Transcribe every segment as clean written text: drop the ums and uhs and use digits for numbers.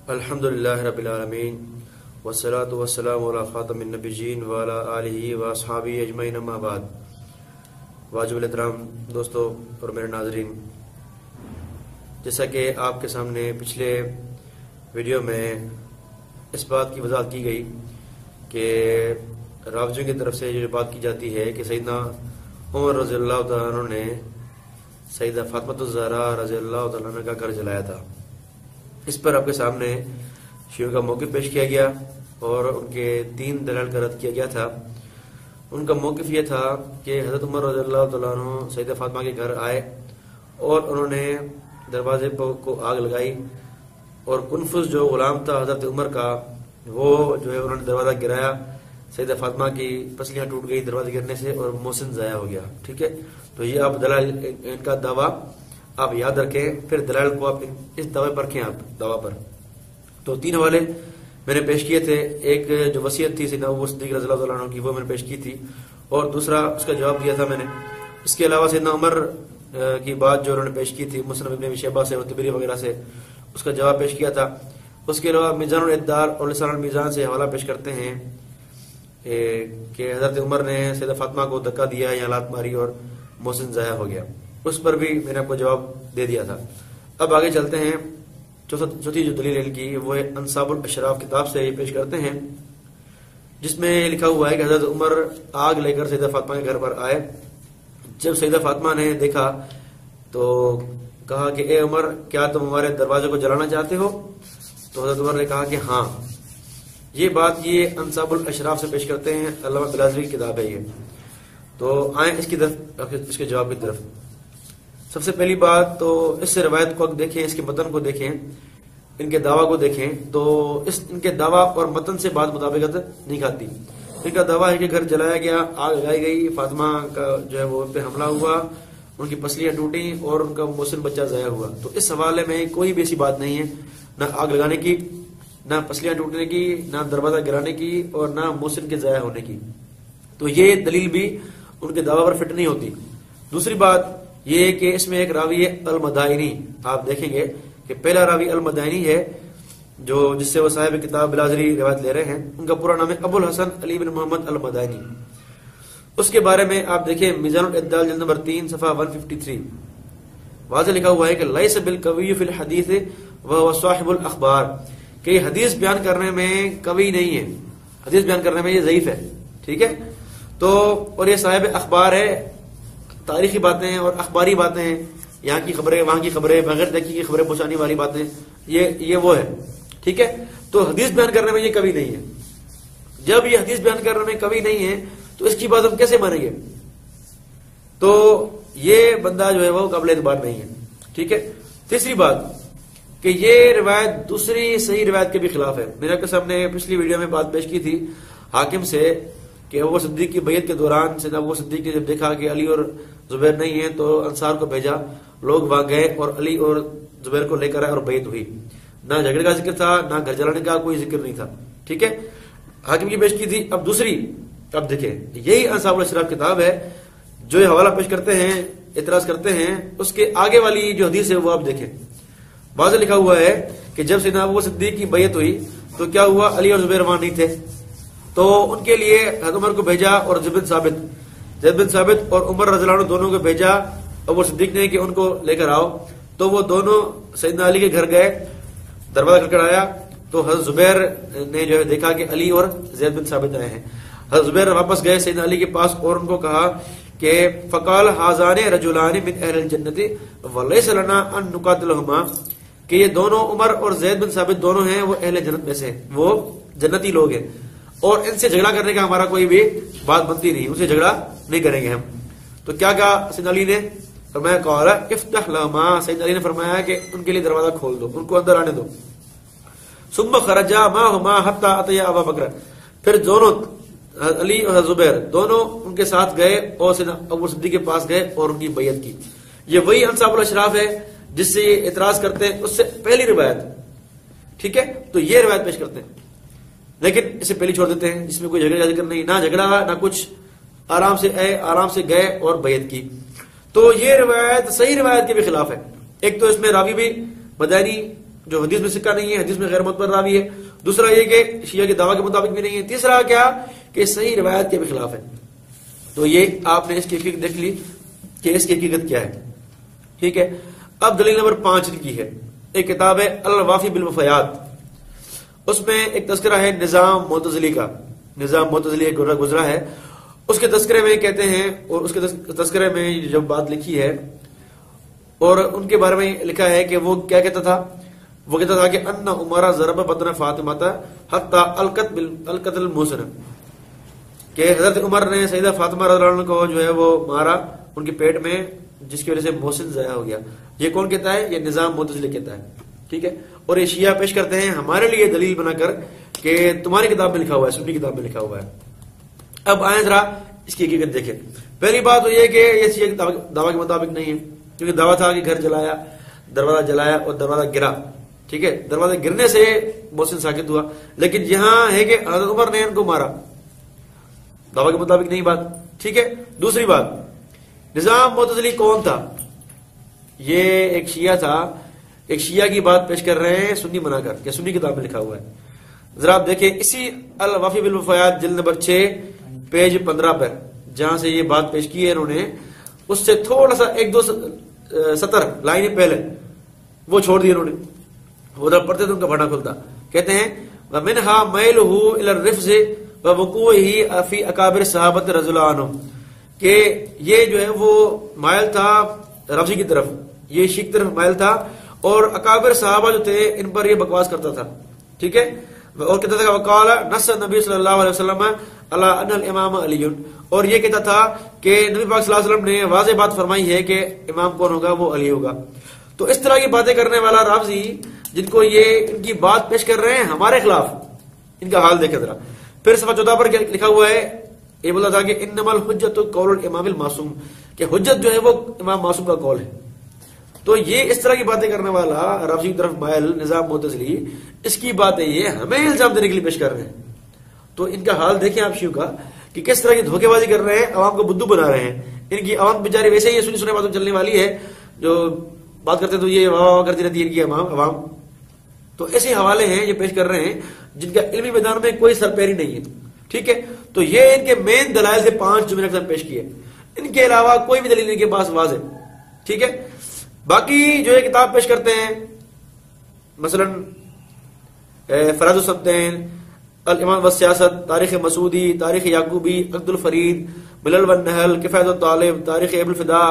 الحمدللہ رب العالمین والصلاة والسلام علی خاتم النبیین وعلی آلہ واصحابہ اجمعین اما بعد۔ واجب الاحترام دوستو اور میرے ناظرین، جیسا کہ آپ کے سامنے پچھلے ویڈیو میں اس بات کی وضاحت کی گئی کہ رافضیوں کی طرف سے یہ بات کی جاتی ہے کہ سیدنا عمر رضی اللہ تعالیٰ عنہ نے سیدہ فاطمہ الزہرا رضی اللہ تعالیٰ عنہ کا گھر جلایا تھا۔ اس پر آپ کے سامنے شیعوں کا موقف پیش کیا گیا اور ان کے 3 دلائل کا رد کیا گیا تھا۔ ان کا موقف یہ تھا کہ حضرت عمر رضی اللہ تعالیٰ عنہ سیدہ فاطمہ کے گھر آئے اور انہوں نے دروازے کو آگ لگائی اور کنفذ جو غلام تھا حضرت عمر کا، وہ جو ہے انہوں نے دروازہ گرایا، سیدہ فاطمہ کی پسلیاں ٹوٹ گئی دروازے گرنے سے اور محسن ضائع ہو گیا۔ ٹھیک ہے، تو یہ آپ دلائل ان کا دعویٰ آپ یاد رکھیں، پھر دلائل کو آپ اس دعوے پر رکھیں، آپ دعویٰ پر۔ تو 3 حوالے میں نے پیش کیے تھے، ایک جو وصیت تھی سیدنا ابو صدیق رضی اللہ عنہ کی، وہ میں نے پیش کی تھی، اور دوسرا اس کا جواب دیا تھا میں نے۔ اس کے علاوہ سیدنا عمر کی بات جو انہوں نے پیش کی تھی مسند ابن ابی شیبہ سے اور طبری وغیرہ سے، اس کا جواب پیش کیا تھا۔ اس کے علاوہ میزان الاعتدال اور لسان المیزان سے حوالہ پیش کرتے ہیں کہ حضرت عمر نے سیدہ فاطمہ کو دھکا دیا یا لات ماری اور محسن ضائع ہو گیا، اس پر بھی میں نے آپ کو جواب دے دیا تھا۔ اب آگے چلتے ہیں، چوتھی جو دلیل کی وہ ہے انصاب الاشراف کتاب سے یہ پیش کرتے ہیں، جس میں لکھا ہوا ہے کہ حضرت عمر آگ لے کر سیدہ فاطمہ کے گھر پر آئے۔ جب سیدہ فاطمہ نے دیکھا تو کہا کہ اے عمر، کیا تم ہمارے دروازے کو جلانا چاہتے ہو؟ تو حضرت عمر نے کہا کہ ہاں۔ یہ بات یہ انصاب الاشراف سے پیش کرتے ہیں، علامہ بلازوی کی کتاب ہے یہ۔ تو آئیں اس کی طرف، اس کے جواب کی طرف۔ سب سے پہلی بات تو اس سے روایت کو دیکھیں، اس کے متن کو دیکھیں، ان کے دعویٰ کو دیکھیں، تو ان کے دعویٰ اور متن سے بات مطابقت نہیں کھاتی۔ ان کا دعویٰ ہے کہ گھر جلایا گیا، آگ لگائی گئی، فاطمہ کا جو ہے وہ ان پہ حملہ ہوا، ان کی پسلیاں ٹوٹیں اور ان کا محسن بچہ ضائع ہوا۔ تو اس حوالے میں کوئی بھی ایسی بات نہیں ہے، نہ آگ لگانے کی، نہ پسلیاں ٹوٹنے کی، نہ دروازہ گرانے کی، اور نہ محسن کے ضائع ہونے کی۔ تو یہ دلیل بھی ان کے دعویٰ پر فٹ نہیں ہوتی۔ دوسری بات یہ کہ اس میں ایک راوی ہے المدائنی، آپ دیکھیں گے کہ پہلا راوی المدائنی ہے جس سے وہ صاحب کتاب بلازری روایت لے رہے ہیں۔ ان کا پورا نام ہے ابو الحسن علی بن محمد المدائنی۔ اس کے بارے میں آپ دیکھیں میزان الاعتدال جلد نمبر 3 صفحہ 153، واضح لکھا ہوا ہے کہ لیس بالقوی فی الحدیث وهو صاحب الاخبار، کہ یہ حدیث بیان کرنے میں قوی نہیں ہے، حدیث بیان کرنے میں یہ ضعیف ہے۔ ٹھیک ہے، تو اور یہ صاحب اخبار ہے، تاریخی باتیں اور اخباری باتیں ہیں، یہاں کی خبریں وہاں کی خبریں بغیر دیکھی کی خبریں پہنچانے والی باتیں، یہ وہ ہے۔ ٹھیک ہے، تو حدیث بیان کرنے میں یہ کبھی نہیں ہے۔ جب یہ حدیث بیان کرنے میں کبھی نہیں ہے تو اس کی بات ہم کیسے مانیں گے؟ تو یہ بندہ جو ہے وہ قابل اعتبار نہیں ہے۔ ٹھیک ہے، تیسری بات کہ یہ روایت دوسری صحیح روایت کے بھی خلاف ہے۔ میں نے آپ کے سامنے پچھلی ویڈیو میں بات پیش کی تھی حاکم سے کہ ابو صدیق کی بیعت کے دوران سیدنا ابو صدیق نے جب دیکھا کہ علی اور زبیر نہیں ہیں تو انصار کو بھیجا، لوگ وہاں گئے اور علی اور زبیر کو لے کر آئے اور بیعت ہوئی۔ نہ جھگڑے کا ذکر تھا، نہ گھر جلانے کا کوئی ذکر نہیں تھا۔ ٹھیک ہے، حاکم کی پیش کی تھی۔ اب دوسری، اب دیکھیں یہی انصاب الاشراف کتاب ہے جو یہ حوالہ پیش کرتے ہیں، اعتراض کرتے ہیں، اس کے آگے والی جو حدیث ہے وہ آپ دیکھیں، واضح لکھا ہوا ہے کہ جب سیدنا ابو صدیق کی بیعت ہوئی تو کیا ہوا، علی اور زبیر وہاں نہیں تھے، تو ان کے لیے حضرت عمر کو بھیجا اور زید بن ثابت اور عمر رضی اللہ عنہ دونوں کو بھیجا ابو صدیق نے کہ ان کو لے کر آؤ۔ تو وہ دونوں سیدنا علی کے گھر گئے، دروازہ کھٹکھٹایا تو حضرت زبیر نے جو ہے دیکھا کہ علی اور زید بن ثابت آئے ہیں۔ حضرت زبیر واپس گئے سیدنا علی کے پاس اور ان کو کہا کہ فقال هذان رجلان من اہل الجنت وليس لنا ان نقاتلهما، کہ یہ دونوں عمر اور زید بن ثابت دونوں ہیں وہ اہل جنت میں سے، وہ جنتی لوگ ہیں، اور ان سے جھگڑا کرنے کا ہمارا کوئی بھی بات بنتی نہیں، ان سے جھگڑا نہیں کریں گے ہم۔ تو کیا کہا سیدنا علی نے؟ فرمایا قال افتح لهما، سیدنا علی نے فرمایا کہ ان کے لیے دروازہ کھول دو، ان کو اندر آنے دو۔ ثم خرجا معهما حتى اتيا ابا بکر، پھر دونوں علی اور زبیر دونوں ان کے ساتھ گئے اور سیدنا ابو صدیق کے پاس گئے اور ان کی بیعت کی۔ یہ وہی انصاب الاشراف ہے جس سے یہ اعتراض کرتے ہیں، اس سے پہلی روایت۔ ٹھیک ہے، تو یہ روایت پیش کرتے ہیں، لیکن اسے پہلی چھوڑ دیتے ہیں جس میں کوئی جھگڑے کا ذکر نہیں، نہ جھگڑا نہ کچھ، آرام سے آئے، آرام سے گئے اور بیعت کی۔ تو یہ روایت صحیح روایت کے بھی خلاف ہے۔ ایک تو اس میں راوی بھی مدانی جو حدیث میں سکہ نہیں ہے، حدیث میں غیر معتبر راوی ہے، دوسرا یہ کہ شیعہ کے دعویٰ کے مطابق بھی نہیں ہے، تیسرا کیا کہ صحیح روایت کے بھی خلاف ہے۔ تو یہ آپ نے اس کی حقیقت دیکھ لی کہ اس کی حقیقت کیا ہے، ٹھیک ہے۔ اب دلیل نمبر 5 کی ہے، ایک کتاب ہے الوافی بالوفیات، اس میں ایک تذکرہ ہے نظام معتزلی کا، نظام معتزلی گزرا ہے، اس کے تذکرے میں کہتے ہیں، اور اس کے تذکرے میں جب بات لکھی ہے اور ان کے بارے میں لکھا ہے کہ وہ کیا کہتا تھا، وہ کہتا تھا کہ ان عمر ضرب بدن فاطمہ حتی القت المحسن، کہ حضرت عمر نے سیدہ فاطمہ رضی اللہ عنہ کو جو ہے وہ مارا ان کے پیٹ میں، جس کی وجہ سے محسن ضائع ہو گیا۔ یہ کون کہتا ہے؟ یہ نظام معتزلی کہتا ہے، ٹھیک ہے۔ اور یہ شیعہ پیش کرتے ہیں ہمارے لیے دلیل بنا کر کہ تمہاری کتاب میں لکھا ہوا ہے، سنی کتاب میں لکھا ہوا ہے۔ اب آئیں ذرا اس کی حقیقت دیکھیں۔ پہلی بات تو یہ کہ یہ شیعہ دعویٰ کے مطابق نہیں ہے، کیونکہ دعویٰ تھا کہ گھر جلایا، دروازہ جلایا اور دروازہ گرا، ٹھیک ہے، دروازے گرنے سے محسن ساکت ہوا، لیکن یہاں ہے کہ حضرت عمر نے ان کو مارا، دعویٰ کے مطابق نہیں بات، ٹھیک ہے۔ دوسری بات، نظام معتزلی کون تھا؟ یہ ایک شیعہ تھا، ایک شیعہ کی بات پیش کر رہے ہیں سنی بنا کر، کہ سنی کتاب میں لکھا ہوا ہے۔ ذرا آپ دیکھیں اسی الوافی بالوفیات جلد نمبر 6 پیج 15 پر، جہاں سے یہ بات پیش کی ہے انہوں نے، اس سے تھوڑا سا 1-2 سطر لائنیں پہلے وہ چھوڑ دی انہوں نے، ادھر پڑھتے تو ان کا بھڑا کھلتا۔ کہتے ہیں وَمِنْهَا مَيْلُهُ إِلَى الرِّفْزِ وَوُقُوعِهِ فِي أَكَابِرِ الصَّحَابَةِ رَضِيَ اللَّهُ عَنْهُمْ، کہ یہ جو ہے وہ مائل تھا رفضی کی طرف، یہ شیخ کی طرف مائل تھا، اور اکابر صحابہ جو تھے ان پر یہ بکواس کرتا تھا، ٹھیک ہے۔ اور کہتا تھا وقال نص نبی صلی اللہ علیہ وسلم علی ان الامام علی، اور یہ کہتا تھا کہ نبی پاک صلی اللہ علیہ وسلم نے واضح بات فرمائی ہے کہ امام کون ہوگا؟ وہ علی ہوگا۔ تو اس طرح کی باتیں کرنے والا رافضی جن کو یہ ان کی بات پیش کر رہے ہیں ہمارے خلاف، ان کا حال دیکھیں ذرا۔ پھر صفحہ 14 پر کیا لکھا ہوا ہے؟ یہ بولا تھا کہ انما الحجت قول الامام المعصوم، کہ حجت جو ہے وہ امام معصوم کا قول ہے۔ تو یہ اس طرح کی باتیں کرنے والا رافضی کی طرف مائل نظام معتزلی، اس کی باتیں یہ ہمیں الزام دینے کے لیے پیش کر رہے ہیں۔ تو ان کا حال دیکھیں آپ شیعوں کا کہ کس طرح کی دھوکے بازی کر رہے ہیں، عوام کو بدھو بنا رہے ہیں۔ ان کی عوام بیچاری ویسے ہی سنی سنے باتوں چلنے والی ہے، جو بات کرتے تو یہ واہ واہ کرتی رہتی ہے ان کی عوام۔ تو ایسے حوالے ہیں یہ پیش کر رہے ہیں جن کا علمی میدان میں کوئی سرپیری نہیں ہے، ٹھیک ہے۔ تو یہ ان کے مین دلائل سے 5 جو میں نے پیش کیے، ان کے علاوہ کوئی بھی دلیل ان کے پاس واضح، ٹھیک ہے۔ باقی جو یہ کتاب پیش کرتے ہیں، مثلا فراز الصمدین، الامام والسیاست، تاریخ مسعودی، تاریخ یعقوبی، عقد الفرید، ملل والنحل، کفایت الطالب، تاریخ ابن الفدا،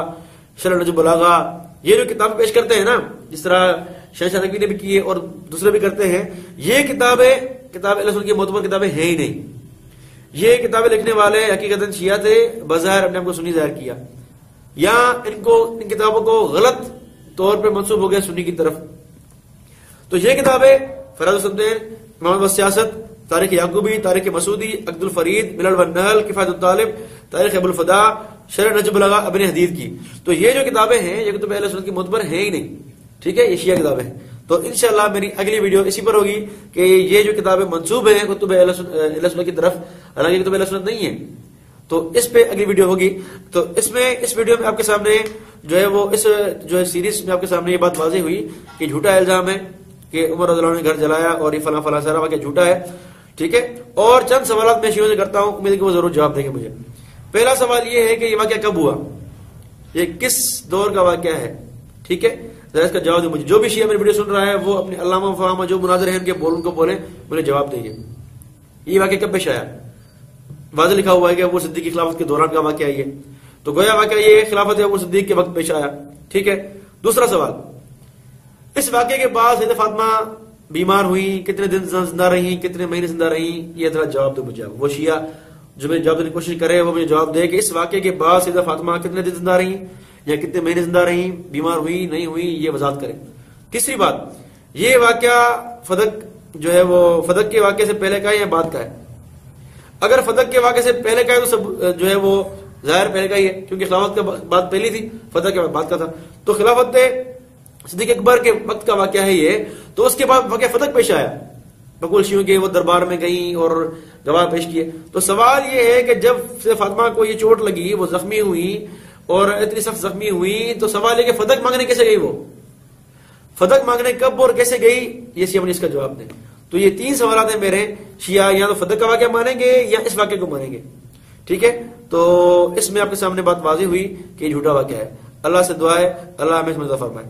شرح نہج البلاغہ، یہ جو کتاب پیش کرتے ہیں نا، جس طرح شہنشاہ نقوی نے بھی کی ہے اور دوسرے بھی کرتے ہیں، یہ کتابیں کتاب اہل سنت کی معتبر کتابیں ہیں ہی نہیں۔ یہ کتابیں لکھنے والے حقیقتاً شیعہ تھے، بظاہر اپنے آپ کو سنی ظاہر کیا، یا ان کتابوں کو غلط طور پہ منسوب ہو گیا سنی کی طرف۔ تو یہ کتابیں فراز الصمدین، امام والسیاست، تاریخ یعقوبی، تاریخ مسعودی، عقد الفرید، ملل والنحل، کفایت الطالب، تاریخ ابو الفدا، شرح نہج البلاغہ ابن حدید کی، تو یہ جو کتابیں ہیں یہ کتب اہل سنت کی معتبر ہیں ہی نہیں، ٹھیک ہے، یہ شیعہ کتابیں ہیں۔ تو انشاءاللہ میری اگلی ویڈیو اسی پر ہوگی کہ یہ جو کتابیں منسوب ہیں کتب اہل سنت کی طرف، حالانکہ کتب اہل سنت نہیں ہیں، تو اس پہ اگلی ویڈیو ہوگی۔ تو اس ویڈیو میں آپ کے سامنے جو ہے وہ اس جو ہے سیریز میں آپ کے سامنے یہ بات واضح ہوئی کہ جھوٹا الزام ہے کہ عمر رضی اللہ عنہ نے گھر جلایا اور یہ فلاں فلاں سارا واقعہ جھوٹا ہے، ٹھیک ہے۔ اور چند سوالات میں شیعوں سے کرتا ہوں، امید ہے کہ وہ ضرور جواب دیں گے مجھے۔ پہلا سوال یہ ہے کہ یہ واقعہ کب ہوا، یہ کس دور کا واقعہ ہے، ٹھیک ہے، ذرا اس کا جواب دیں مجھے۔ جو بھی شیعہ میری ویڈیو سن رہا ہے وہ اپنے علامہ فہامہ جو مناظر ہیں ان کے ان کو بولیں، مجھے جواب دیں گے یہ واقعہ کب پیش آیا۔ واضح لکھا ہوا ہے کہ ابو صدیق کی خلافت کے دوران کا واقعہ یہ، تو گویا واقعہ یہ خلافت ابو صدیق کے وقت پیش آیا، ٹھیک ہے۔ دوسرا سوال، اس واقعے کے بعد سیدہ فاطمہ بیمار ہوئی، کتنے دن زندہ رہی، کتنے مہینے زندہ رہی، یہ ذرا جواب دو مجھے۔ وہ شیعہ جو مجھے جواب دینے کی کوشش کرے وہ مجھے جواب دے کہ اس واقعے کے بعد سیدہ فاطمہ کتنے دن زندہ رہی یا کتنے مہینے زندہ رہی، بیمار ہوئی نہیں ہوئی، یہ وضاحت کرے۔ تیسری بات، یہ واقعہ فدق جو ہے وہ فدق کے واقعے سے پہلے کا ہے یا بعد کا ہے؟ اگر فدق کے واقعے سے پہلے کا ہے تو سب جو ہے وہ ظاہر پہلے کا ہی ہے، کیونکہ خلافت کا بات پہلی تھی، فدق کے بعد کا تھا، تو خلافت صدیق اکبر کے وقت کا واقعہ ہے یہ، تو اس کے بعد واقعہ فتح پیش آیا، بقول شیعوں کے وہ دربار میں گئیں اور گواہ پیش کیے۔ تو سوال یہ ہے کہ جب فاطمہ کو یہ چوٹ لگی، وہ زخمی ہوئی اور اتنی سخت زخمی ہوئی، تو سوال ہے کہ فتح مانگنے کیسے گئی؟ وہ فتح مانگنے کب اور کیسے گئی، یہ سی اپنے اس کا جواب دیں. تو یہ 3 سوالات ہیں میرے. شیعہ یا تو فتح کا واقعہ مانیں گے یا اس واقعے کو مانیں گے. ٹھیک ہے، تو اس میں آپ کے سامنے بات واضح ہوئی کہ یہ جھوٹا واقعہ ہے. اللہ سے دعا ہے اللہ ہمیں سمجھدار فرمائے.